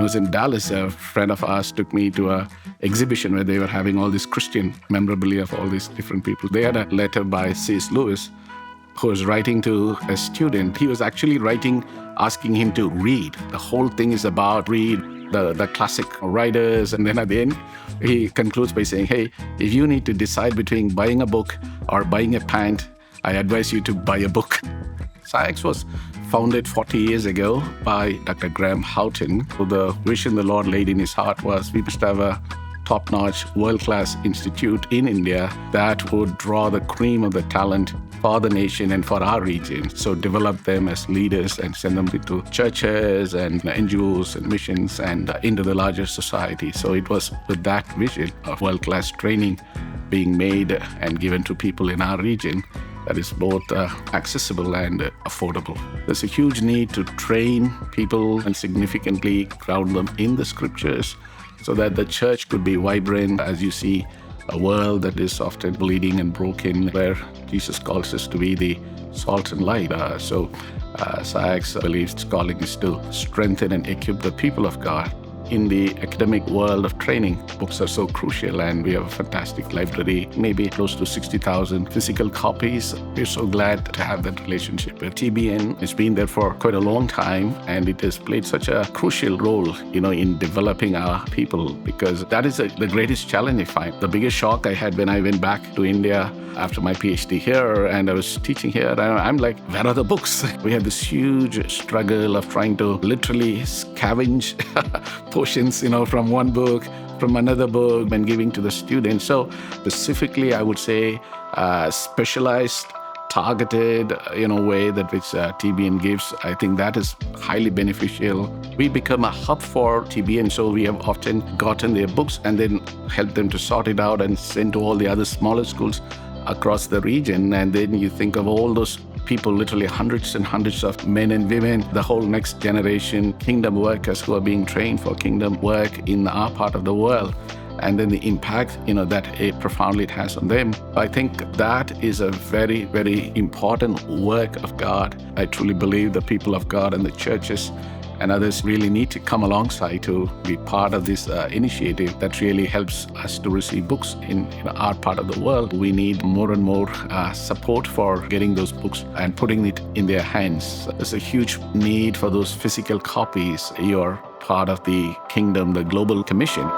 was in Dallas, a friend of ours took me to a exhibition where they were having all this Christian memorabilia of all these different people. They had a letter by C.S. Lewis, who was writing to a student. He was actually writing, asking him to read. The whole thing is about read the classic writers. And then at the end, he concludes by saying, hey, if you need to decide between buying a book or buying a pant, I advise you to buy a book. SciEx was founded 40 years ago by Dr. Graham Houghton. So the vision the Lord laid in his heart was we must have a top-notch, world-class institute in India that would draw the cream of the talent for the nation and for our region. So develop them as leaders and send them into churches and NGOs and missions and into the larger society. So it was with that vision of world-class training being made and given to people in our region that is both accessible and affordable. There's a huge need to train people and significantly ground them in the scriptures so that the church could be vibrant as you see a world that is often bleeding and broken, where Jesus calls us to be the salt and light. SciEx believes its calling is to strengthen and equip the people of God. In the academic world of training, books are so crucial, and we have a fantastic library, maybe close to 60,000 physical copies. We're so glad to have that relationship with TBN. It's been there for quite a long time, and it has played such a crucial role, in developing our people, because that is the greatest challenge I find. The biggest shock I had when I went back to India after my PhD here, and I was teaching here, and I'm like, where are the books? We had this huge struggle of trying to literally scavenge portions, from one book, from another book, and giving to the students. So specifically, I would say specialized, targeted, way that which TBN gives. I think that is highly beneficial. We become a hub for TBN, so we have often gotten their books and then helped them to sort it out and send to all the other smaller schools across the region. And then you think of all those people, literally hundreds and hundreds of men and women, the whole next generation kingdom workers who are being trained for kingdom work in our part of the world. And then the impact, that it profoundly it has on them. I think that is a very, very important work of God. I truly believe the people of God and the churches and others really need to come alongside to be part of this initiative that really helps us to receive books in our part of the world. We need more and more support for getting those books and putting it in their hands. There's a huge need for those physical copies. You're part of the kingdom, the global commission.